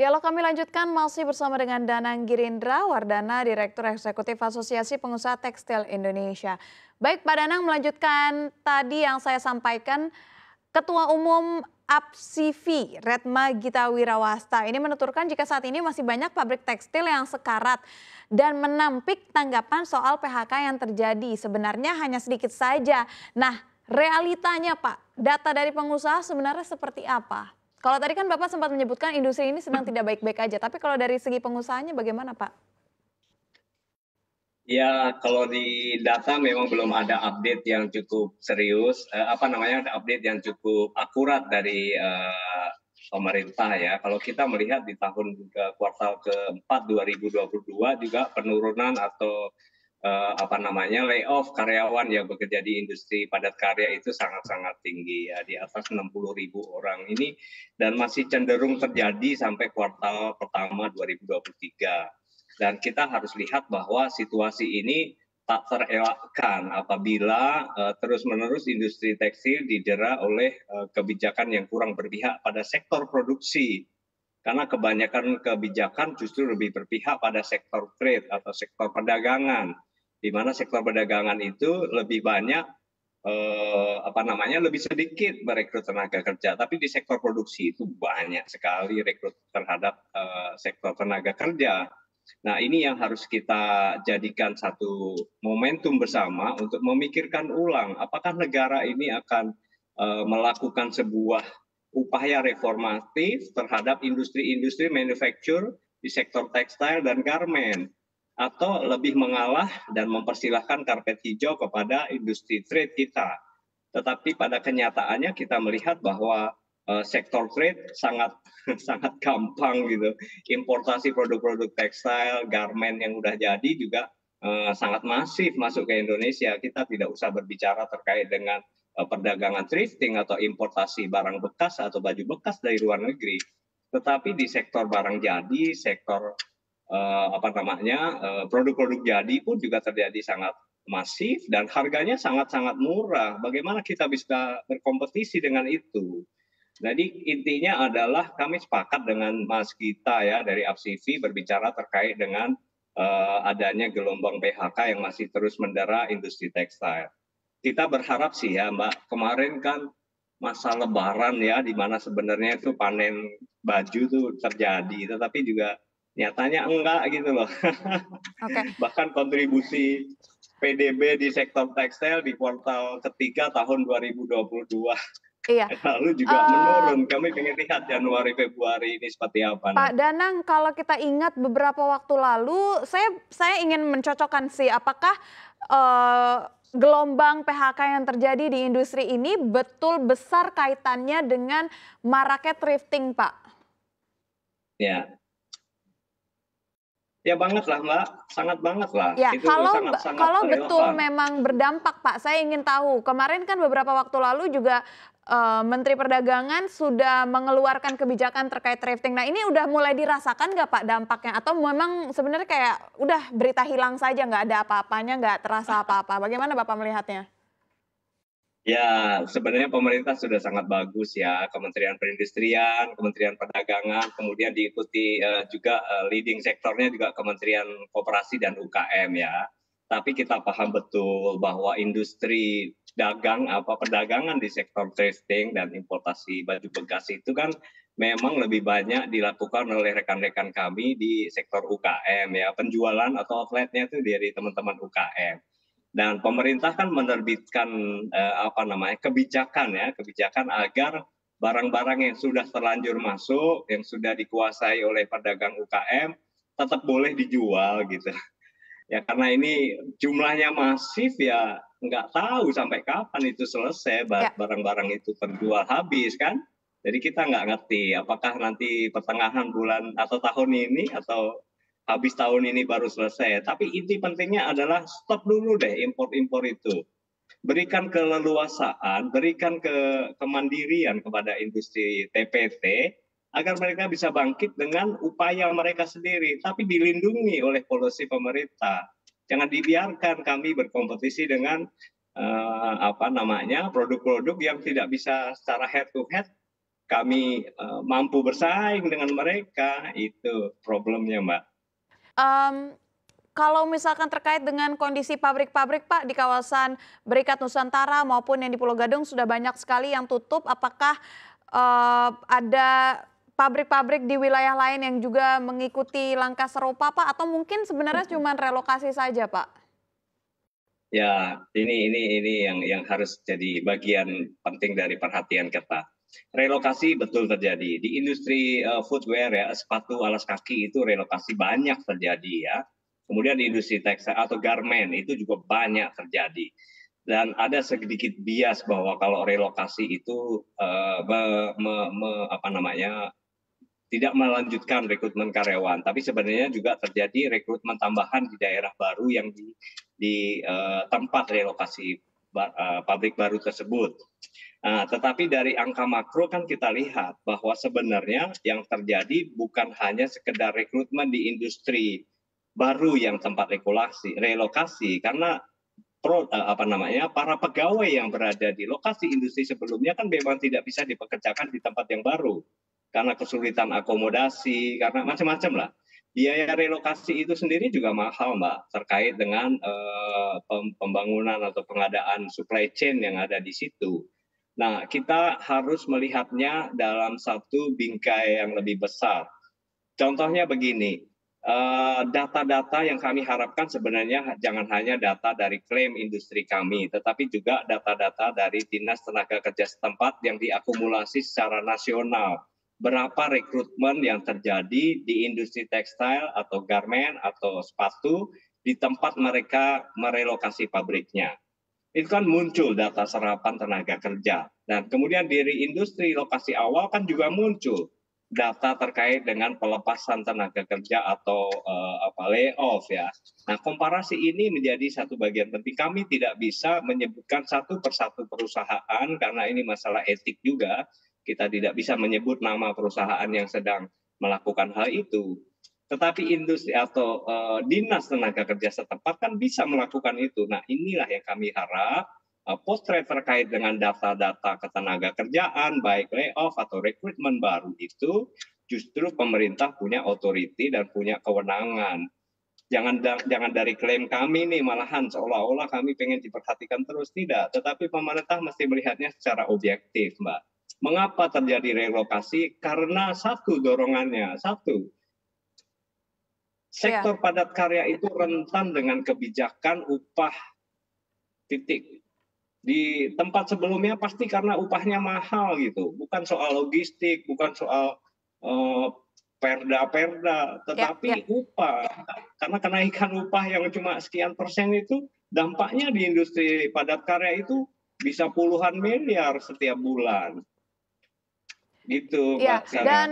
Dialog kami lanjutkan masih bersama dengan Danang Girindra Wardana, Direktur Eksekutif Asosiasi Pengusaha Tekstil Indonesia. Baik Pak Danang, melanjutkan tadi yang saya sampaikan, Ketua Umum APSIVI Retma Gita Wirawasta ini menuturkan jika saat ini masih banyak pabrik tekstil yang sekarat dan menampik tanggapan soal PHK yang terjadi. Sebenarnya hanya sedikit saja. Nah, realitanya Pak, data dari pengusaha sebenarnya seperti apa? Kalau tadi kan Bapak sempat menyebutkan industri ini sedang tidak baik-baik aja, tapi kalau dari segi pengusahanya bagaimana Pak? Ya, kalau di data memang belum ada update yang cukup serius, update yang cukup akurat dari pemerintah ya. Kalau kita melihat di tahun kuartal keempat 2022 juga penurunan atau layoff karyawan yang bekerja di industri padat karya itu sangat-sangat tinggi ya, di atas 60.000 orang ini, dan masih cenderung terjadi sampai kuartal pertama 2023. Dan kita harus lihat bahwa situasi ini tak terelakkan apabila terus-menerus industri tekstil didera oleh kebijakan yang kurang berpihak pada sektor produksi. Karena kebanyakan kebijakan justru lebih berpihak pada sektor trade atau sektor perdagangan, di mana sektor perdagangan itu lebih banyak lebih sedikit merekrut tenaga kerja, tapi di sektor produksi itu banyak sekali rekrut terhadap sektor tenaga kerja. Nah, ini yang harus kita jadikan satu momentum bersama untuk memikirkan ulang apakah negara ini akan melakukan sebuah upaya reformatif terhadap industri-industri manufaktur di sektor tekstil dan garment, atau lebih mengalah dan mempersilahkan karpet hijau kepada industri trade kita. Tetapi pada kenyataannya kita melihat bahwa sektor trade sangat sangat gampang gitu. Importasi produk-produk tekstil, garment yang udah jadi juga sangat masif masuk ke Indonesia. Kita tidak usah berbicara terkait dengan perdagangan thrifting atau importasi barang bekas atau baju bekas dari luar negeri. Tetapi di sektor barang jadi, sektor produk-produk jadi pun juga terjadi sangat masif dan harganya sangat-sangat murah. Bagaimana kita bisa berkompetisi dengan itu? Jadi intinya adalah kami sepakat dengan Mas Gita ya dari APSIVI berbicara terkait dengan adanya gelombang PHK yang masih terus mendera industri tekstil. Kita berharap sih ya Mbak, kemarin kan masa Lebaran ya, di mana sebenarnya itu panen baju tuh terjadi, tetapi juga nyatanya enggak gitu loh. Oke. Bahkan kontribusi PDB di sektor tekstil di kuartal ketiga tahun 2022 Iya. lalu juga menurun. Kami ingin lihat Januari Februari ini seperti apa Pak nanti. Danang, kalau kita ingat beberapa waktu lalu, saya ingin mencocokkan sih, apakah gelombang PHK yang terjadi di industri ini betul besar kaitannya dengan maraknya thrifting, Pak? Ya, ya banget lah Mbak, sangat banget lah. Ya, Itu sangat-sangat kalau betul relevan. memang berdampak, Pak, saya ingin tahu. Kemarin kan beberapa waktu lalu juga Menteri Perdagangan sudah mengeluarkan kebijakan terkait thrifting. Nah, ini udah mulai dirasakan nggak Pak dampaknya? Atau memang sebenarnya kayak udah berita hilang saja, nggak ada apa-apanya, nggak terasa apa-apa? Bagaimana Bapak melihatnya? Ya, sebenarnya pemerintah sudah sangat bagus ya, Kementerian Perindustrian, Kementerian Perdagangan, kemudian diikuti juga leading sektornya juga Kementerian Koperasi dan UKM ya. Tapi kita paham betul bahwa industri perdagangan di sektor thrifting dan importasi baju bekas itu kan memang lebih banyak dilakukan oleh rekan-rekan kami di sektor UKM ya, penjualan atau outletnya itu dari teman-teman UKM. Dan pemerintah kan menerbitkan kebijakan agar barang-barang yang sudah terlanjur masuk, yang sudah dikuasai oleh pedagang UKM tetap boleh dijual gitu. Ya karena ini jumlahnya masif ya nggak tahu sampai kapan itu selesai Ya. barang-barang itu terjual habis kan. Jadi kita nggak ngerti apakah nanti pertengahan bulan atau tahun ini atau habis tahun ini baru selesai. Tapi inti pentingnya adalah stop dulu deh impor-impor itu. Berikan keleluasaan, berikan kemandirian kepada industri TPT agar mereka bisa bangkit dengan upaya mereka sendiri, tapi dilindungi oleh polisi pemerintah. Jangan dibiarkan kami berkompetisi dengan produk-produk yang tidak bisa secara head to head kami mampu bersaing dengan mereka, itu problemnya, Mbak. Mmm, Kalau misalkan terkait dengan kondisi pabrik-pabrik Pak di kawasan Berikat Nusantara maupun yang di Pulau Gadung sudah banyak sekali yang tutup, apakah, ada pabrik-pabrik di wilayah lain yang juga mengikuti langkah serupa Pak? Atau mungkin sebenarnya cuma relokasi saja Pak? Ya, ini yang harus jadi bagian penting dari perhatian kita. Relokasi betul terjadi di industri footwear ya, sepatu alas kaki itu relokasi banyak terjadi ya. Kemudian di industri tekstil atau garment itu juga banyak terjadi. Dan ada sedikit bias bahwa kalau relokasi itu apa namanya, tidak melanjutkan rekrutmen karyawan, tapi sebenarnya juga terjadi rekrutmen tambahan di daerah baru yang di tempat relokasi pabrik baru tersebut. Nah, tetapi dari angka makro kan kita lihat bahwa sebenarnya yang terjadi bukan hanya sekedar rekrutmen di industri baru yang tempat relokasi karena apa namanya, para pegawai yang berada di lokasi industri sebelumnya kan memang tidak bisa dipekerjakan di tempat yang baru karena kesulitan akomodasi, karena macam-macam lah. Biaya relokasi itu sendiri juga mahal, Mbak, terkait dengan pembangunan atau pengadaan supply chain yang ada di situ. Nah, kita harus melihatnya dalam satu bingkai yang lebih besar. Contohnya begini, data-data yang kami harapkan sebenarnya jangan hanya data dari klaim industri kami, tetapi juga data-data dari Dinas Tenaga Kerja setempat yang diakumulasi secara nasional. Berapa rekrutmen yang terjadi di industri tekstil atau garment atau sepatu di tempat mereka merelokasi pabriknya. Itu kan muncul data serapan tenaga kerja. Dan kemudian dari industri lokasi awal kan juga muncul data terkait dengan pelepasan tenaga kerja atau layoff ya. Nah, komparasi ini menjadi satu bagian penting. Kami tidak bisa menyebutkan satu persatu perusahaan karena ini masalah etik juga. Kita tidak bisa menyebut nama perusahaan yang sedang melakukan hal itu. Tetapi industri atau dinas tenaga kerja setempat kan bisa melakukan itu. Nah, inilah yang kami harap potret terkait dengan data-data ketenaga kerjaan, baik layoff atau rekrutmen baru itu, justru pemerintah punya otoriti dan punya kewenangan. Jangan dari klaim kami nih, malahan seolah-olah kami pengen diperhatikan terus, tidak. Tetapi pemerintah mesti melihatnya secara objektif, Mbak. Mengapa terjadi relokasi? Karena satu dorongannya, Iya, sektor padat karya itu rentan dengan kebijakan upah titik. Di tempat sebelumnya pasti karena upahnya mahal gitu, bukan soal logistik, bukan soal perda-perda, ya, ya. tetapi upah. Karena kenaikan upah yang cuma sekian persen itu dampaknya di industri padat karya itu bisa puluhan miliar setiap bulan. Gitu, Iya, Mbak Sarah. dan,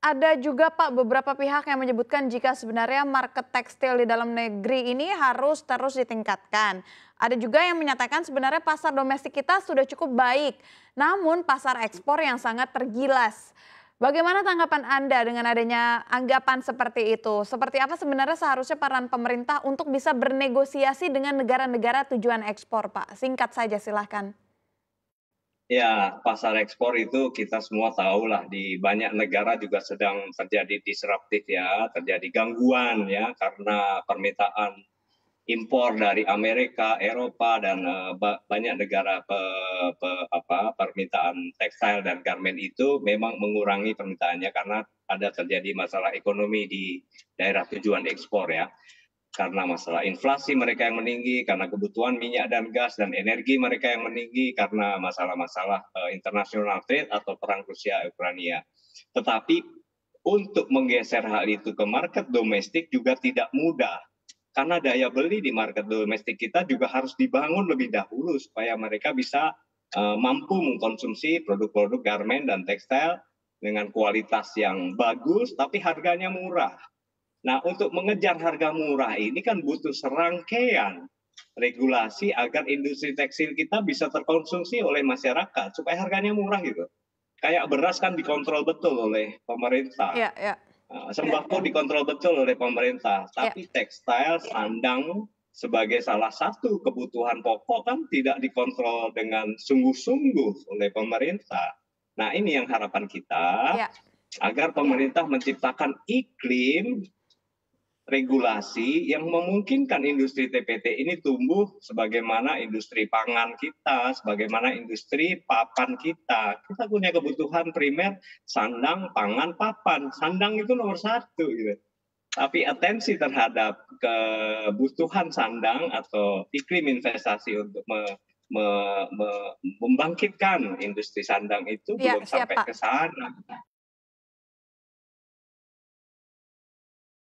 ada juga Pak beberapa pihak yang menyebutkan jika sebenarnya market tekstil di dalam negeri ini harus terus ditingkatkan. Ada juga yang menyatakan sebenarnya pasar domestik kita sudah cukup baik, namun pasar ekspor yang sangat tergilas. Bagaimana tanggapan Anda dengan adanya anggapan seperti itu? Seperti apa sebenarnya seharusnya peran pemerintah untuk bisa bernegosiasi dengan negara-negara tujuan ekspor, Pak? Singkat saja silahkan. Ya, pasar ekspor itu kita semua tahu lah di banyak negara juga sedang terjadi disruptif ya, terjadi gangguan ya karena permintaan impor dari Amerika, Eropa dan banyak negara permintaan tekstil dan garment itu memang mengurangi permintaannya karena ada terjadi masalah ekonomi di daerah tujuan ekspor ya. Karena masalah inflasi mereka yang meninggi, karena kebutuhan minyak dan gas dan energi mereka yang meninggi, karena masalah-masalah internasional trade atau perang Rusia-Ukraina. Tetapi untuk menggeser hal itu ke market domestik juga tidak mudah. Karena daya beli di market domestik kita juga harus dibangun lebih dahulu supaya mereka bisa mampu mengkonsumsi produk-produk garment dan tekstil dengan kualitas yang bagus tapi harganya murah. Nah, untuk mengejar harga murah ini kan butuh serangkaian regulasi agar industri tekstil kita bisa terkonsumsi oleh masyarakat supaya harganya murah gitu. Kayak beras kan dikontrol betul oleh pemerintah, Ya, ya, sembako dikontrol betul oleh pemerintah, ya. tapi tekstil, sandang sebagai salah satu kebutuhan pokok kan tidak dikontrol dengan sungguh-sungguh oleh pemerintah. Nah, ini yang harapan kita Ya, agar pemerintah menciptakan iklim regulasi yang memungkinkan industri TPT ini tumbuh sebagaimana industri pangan kita, sebagaimana industri papan kita. Kita punya kebutuhan primer sandang, pangan, papan. Sandang itu nomor satu gitu. Tapi atensi terhadap kebutuhan sandang atau iklim investasi untuk membangkitkan industri sandang itu ya belum siap sampai Pak. ke sana.